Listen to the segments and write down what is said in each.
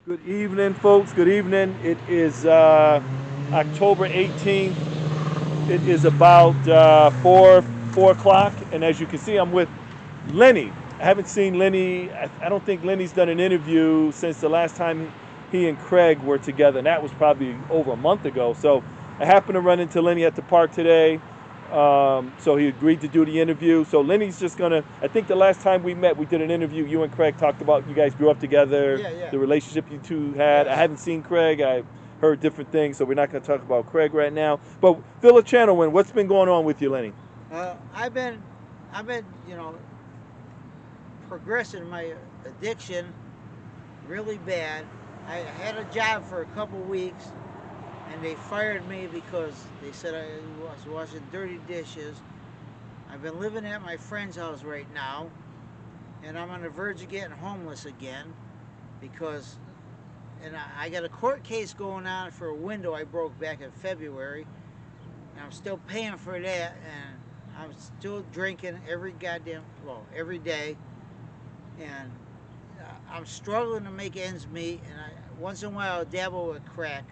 Good evening, folks. Good evening. It is October 18th. It is about 4 o'clock, and as you can see, I'm with Lenny. I haven't seen Lenny. I don't think Lenny's done an interview since the last time he and Craig were together, and that was probably over a month ago. So I happened to run into Lenny at the park today. So he agreed to do the interview. So Lenny's just gonna. I think the last time we met, we did an interview. You and Craig talked about you guys grew up together, Yeah, yeah. the relationship you two had. I Yes. haven't seen Craig. I heard different things, so we're not gonna talk about Craig right now. But fill a channel in. What's been going on with you, Lenny? I've been progressing my addiction really bad. I had a job for a couple weeks, and they fired me because they said I was washing dirty dishes. I've been living at my friend's house right now, and I'm on the verge of getting homeless again because, I got a court case going on for a window I broke back in February, and I'm still paying for that, and I'm still drinking every day, and I'm struggling to make ends meet, and once in a while I'll dabble with crack.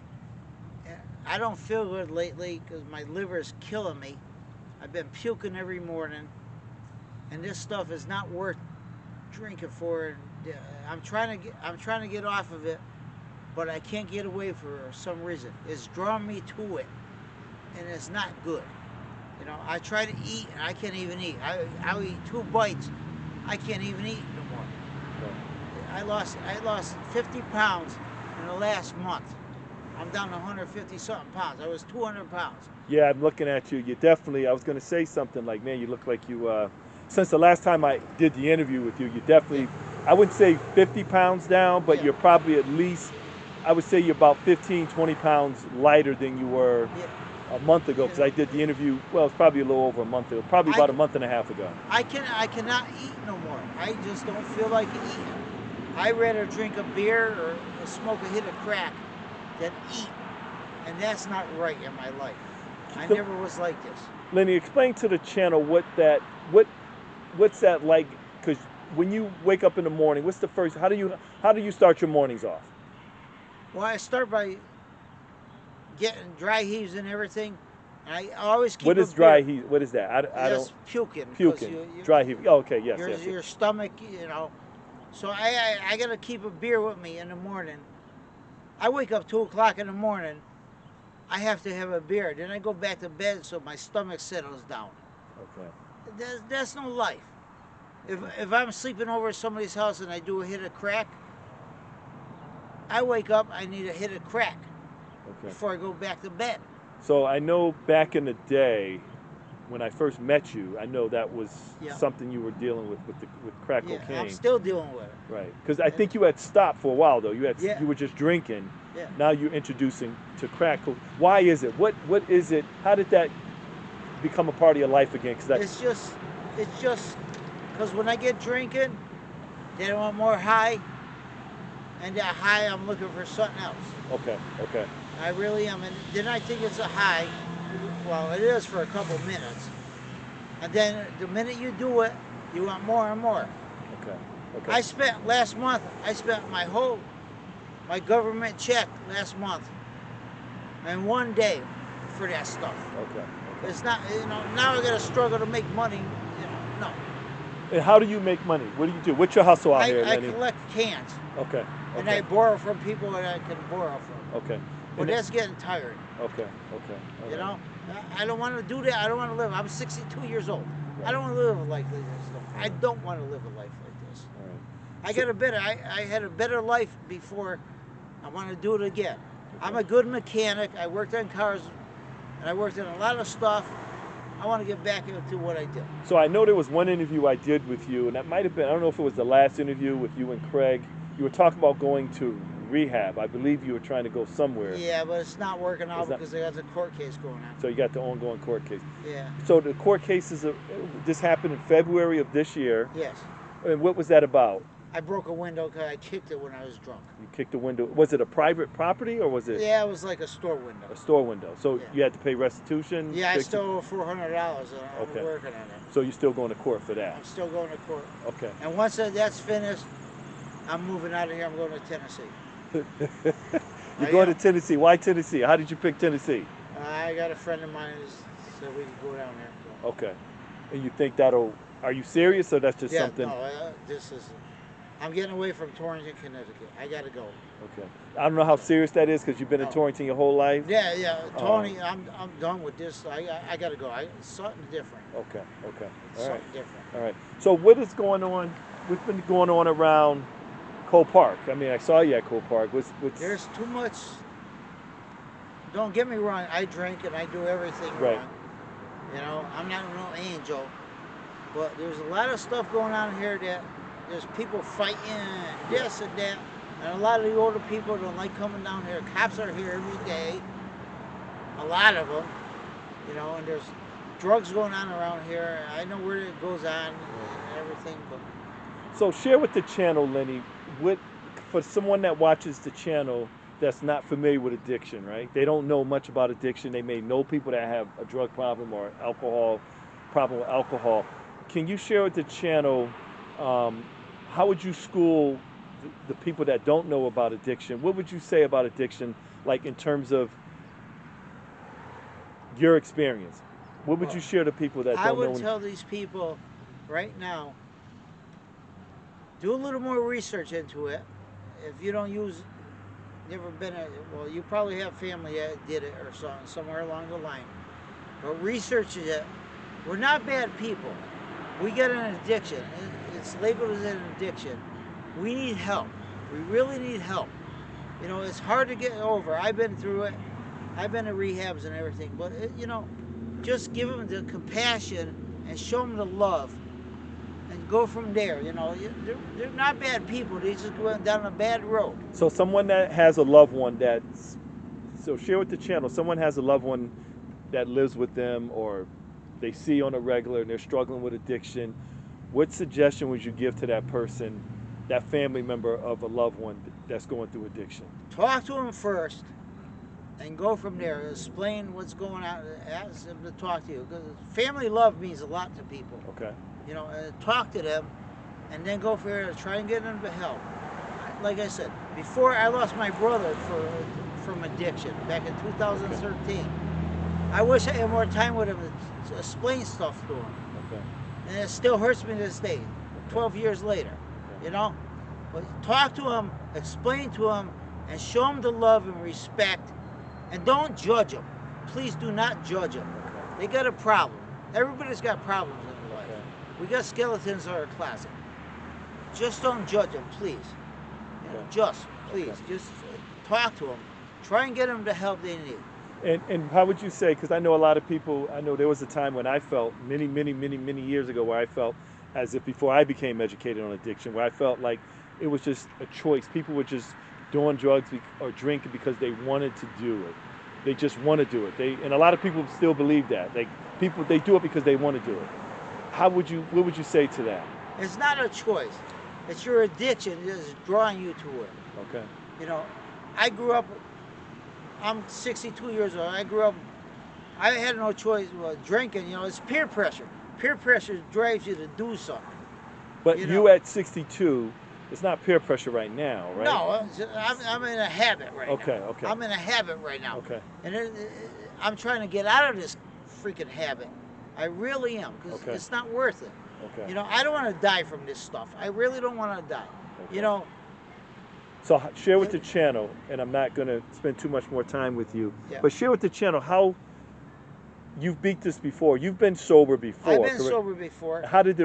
I don't feel good lately because my liver is killing me. I've been puking every morning, and this stuff is not worth drinking for. And I'm trying to get off of it, but I can't get away for some reason. It's drawing me to it, and it's not good. I try to eat, and I can't even eat. I'll eat 2 bites. I can't even eat no more. I lost 50 pounds in the last month. I'm down to 150 something pounds. I was 200 pounds. Yeah, I'm looking at you. You definitely. I was gonna say something like, man, you look like you. Since the last time I did the interview with you, you Yeah, definitely. I wouldn't say 50 pounds down, but yeah, you're probably at least. I would say you're about 15, 20 pounds lighter than you were yeah. a month ago. You Because I know, did the interview. Well, it's probably a little over a month ago. Probably I about a month and a half ago. I cannot eat no more. I just don't feel like eating. I rather drink a beer or smoke a hit of crack than eat, and that's not right in my life. I So, never was like this. Lenny, explain to the channel what what's that like? Because when you wake up in the morning, what's the first? How do you start your mornings off? Well, I start by getting dry heaves and everything, and I always What keep a is dry beer. heat? What is that? I don't That's puking because puking. Dry heat. Oh, okay. Yes, yes, yes. your stomach, So I gotta keep a beer with me in the morning. I wake up 2 o'clock in the morning. I have to have a beer. Then I go back to bed so my stomach settles down. Okay. That's no life. If I'm sleeping over at somebody's house and I do a hit of crack, I wake up. I need a hit of crack Okay. before I go back to bed. So I know back in the day when I first met you, I know that was Yeah, something you were dealing with crack yeah. I'm cocaine. still dealing with it. Right. Because I And think you had stopped for a while though. yeah, You were just drinking. yeah. Now you're introducing to crack. Why is it? What is it? How did that become a part of your life again? Because It's just it's just because when I get drinking, then I want more high, and that high I'm looking for something else. okay, okay, I really am, and then I think it's a high. Well, it is for a couple minutes, and then the minute you do it, you want more and more. okay, okay, I spent last month. I spent my government check last month in one day for that stuff. okay, okay. It's not, now I got to struggle to make money. No. And how do you make money? What do you do? What's your hustle out here, I Lenny? collect cans, Okay, and okay, I borrow from people that I can borrow from. okay. But And it, that's getting tired. okay, okay, all You right, know, I don't want to do that. I don't want to live. I'm 62 years old. I right, don't want to live a life like this. all I right, don't want to live a life like this. all right. I So, got a better. I had a better life before. I want to do it again. I'm okay. a good mechanic. I worked on cars, and I worked on a lot of stuff. I want to get back into what I did. So I know there was one interview I did with you, and that might have been, I don't know if it was the last interview with you and Craig. You were talking about going to rehab. I believe you were trying to go somewhere. Yeah, but it's not working It's out not, because I got the court case going on. so you got the ongoing court case. Yeah. So the court cases, this happened in February of this year. Yes. And what was that about? I broke a window because I kicked it when I was drunk. You kicked the window. Was it a private property or was it Yeah, it was like a store window. a store window? So Yeah. you had to pay restitution? Yeah, I fix it? still owe $400 and I'm Okay. working on it. So you're still going to court for that? I'm still going to court. Okay. And once that's finished, I'm moving out of here. I'm going to Tennessee. You're I going to am. Tennessee. Why Tennessee? How did you pick Tennessee? I got a friend of mine who said we could go down there. So. Okay. And you think that'll, are you serious or that's just Yeah, no, something? this is. I'm getting away from Torrington, Connecticut. I gotta go. Okay. I don't know how So, serious that is because you've been in no. Torrington your whole life. Yeah, yeah, Um, Tony, I'm done with this. I gotta go. It's something different. okay. Okay. It's All right. something different. All right. So what is going on? What's been going on around Cole Park? I mean, I saw you at Cole Park. What's There's too much. Don't get me wrong. I drink and I do everything right? wrong. I'm not no angel, but there's a lot of stuff going on here that there's people fighting this and that, and a lot of the older people don't like coming down here. Cops are here every day, a lot of them, and there's drugs going on around here. I know where it goes on and everything, but So share with the channel, Lenny, what for someone that watches the channel that's not familiar with addiction, right? They don't know much about addiction. They may know people that have a drug problem or alcohol problem with alcohol. Can you share with the channel um, how would you school the people that don't know about addiction? What would you say about addiction, like in terms of your experience? What would you well, share to people that I don't would know? tell these people right now, do a little more research into it. If you don't never been well, you probably have family that did it or something somewhere along the line. But research it. We're not bad people. We get an addiction. It's labeled as an addiction. We need help. We really need help. It's hard to get over. I've been through it. I've been to rehabs and everything. But just give them the compassion and show them the love, and go from there. They're not bad people. They just go down a bad road. So someone that has a loved one that's so share with the channel. Someone has a loved one that lives with them or they see on a regular and they're struggling with addiction. What suggestion would you give to that person, that family member of a loved one that's going through addiction? Talk to them first and go from there. Explain what's going on. Ask them to talk to you, because family love means a lot to people. Okay. Talk to them, and then go for there. Try and get them to help. Like I said before, I lost my brother from addiction back in 2013. Okay. I wish I had more time with him to explain stuff to him, Okay. and it still hurts me to this day, 12 years later. Okay. You know, but talk to him, explain to him, and show him the love and respect. And don't judge them. Please do not judge them. Okay. They got a problem. Everybody's got problems in their life. Okay. We got skeletons in our closet. Just don't judge them, please. Okay. Please, Okay. just talk to them. Try and get them the help they need. And how would you say? Because I know a lot of people. I know there was a time when I felt many years ago where I felt as if before I became educated on addiction, where I felt like it was just a choice. People were just doing drugs or drinking because they wanted to do it. They just want to do it. And a lot of people still believe that. They do it because they want to do it. What would you say to that? It's not a choice. It's your addiction that is drawing you to it. Okay. I grew up, I'm 62 years old. I had no choice with drinking. It's peer pressure. Peer pressure drives you to do something. But you at 62, it's not peer pressure right now, right? No, I'm in a habit right now. Okay. I'm in a habit right now. Okay. And I'm trying to get out of this freaking habit. I really am, because Okay. it's not worth it. Okay. I don't want to die from this stuff. I really don't want to die. Okay. So share with the channel, and I'm not going to spend too much more time with you, Yeah. but share with the channel how you've beat this before. You've been sober before. I've been correct? sober before. How did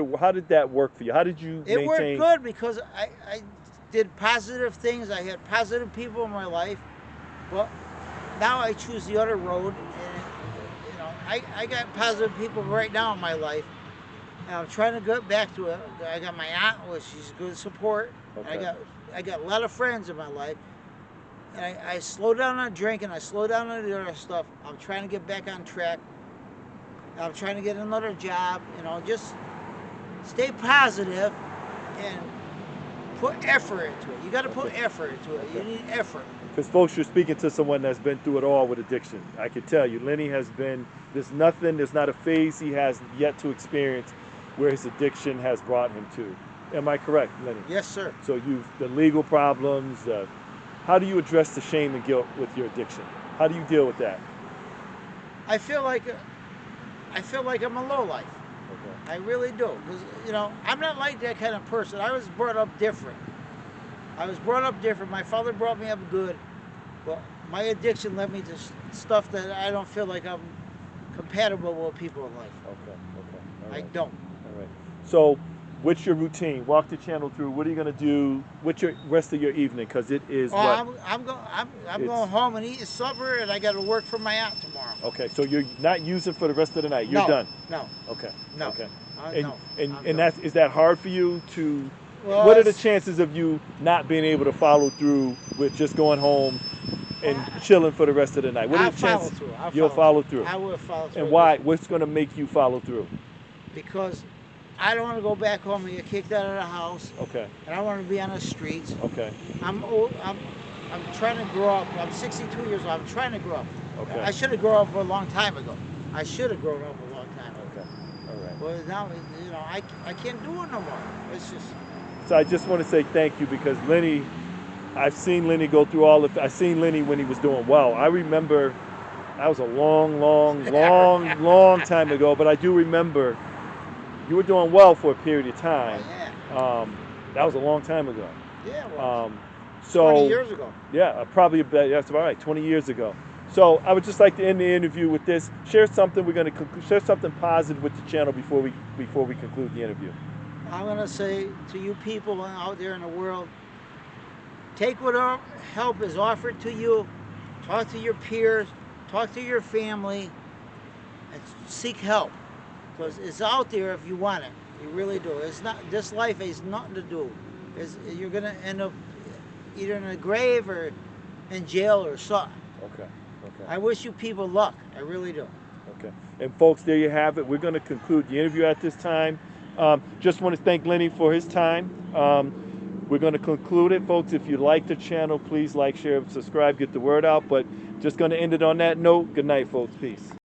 that work for you? How did you It maintain? worked good because I did positive things. I had positive people in my life, but now I choose the other road. And I got positive people right now in my life, and I'm trying to get back to it. I got my aunt, which she's good support. Okay. I got a lot of friends in my life, and I slow down on drinking. I slow down on the other stuff. I'm trying to get back on track. I'm trying to get another job. Just stay positive and put effort into it. You got to put effort into it. You need effort. Because folks, you're speaking to someone that's been through it all with addiction. I can tell you, Lenny has been. There's not a phase he has yet to experience where his addiction has brought him to. Am I correct, Lenny? Yes, sir. So the legal problems, How do you address the shame and guilt with your addiction? How do you deal with that? I feel like I feel like I'm a lowlife. Okay. I really do, because I'm not like that kind of person. I was brought up different. I was brought up different. My father brought me up good, but my addiction led me to stuff that I don't feel like I'm compatible with people in life. Okay. Okay. All I right. don't. All right. So, what's your routine? Walk the channel through. What are you gonna do? What's your rest of your evening? Because it is Oh, what? I'm It's going home and eating supper, and I got to work for my aunt tomorrow. okay. So you're not using for the rest of the night. You're No, done. no, Okay. no, Okay. no. And I'm and done. that's is that hard for you to? Well, What are the chances of you not being able to follow through with just going home and chilling for the rest of the night? What are I'll the follow chances through. I'll you'll follow through. follow through? I will follow And through why? What's going to make you follow through? because I don't want to go back home and get kicked out of the house, Okay. and I don't want to be on the streets. Okay. I'm old. I'm trying to grow up. I'm 62 years old. I'm trying to grow up. Okay. I should have grown up a long time ago. I should have grown up a long time ago. Okay. All right. But now, I can't do it no more. It's just. So I just want to say thank you because Lenny, I've seen Lenny go through all of. I've seen Lenny when he was doing well. I remember that was a long, long, long, long time ago, but I do remember you were doing well for a period of Oh time. yeah. That was a long time ago. Yeah, it was. Um, 20 so years ago. yeah, probably about that's about right, 20 years ago. So I would just like to end the interview with this. Share something. We're going to share something positive with the channel before we conclude the interview. I'm gonna say to you people out there in the world, take whatever help is offered to you. Talk to your peers. Talk to your family, and seek help, because it's out there if you want it. You really do. It's not. This life has nothing to do. You're gonna end up either in a grave or in jail or something. Okay. Okay. I wish you people luck. I really do. Okay. And folks, there you have it. We're going to conclude the interview at this time. Just want to thank Lenny for his time. We're going to conclude it, folks. If you like the channel, please like, share, subscribe, get the word out. But just going to end it on that note. Good night, folks. Peace.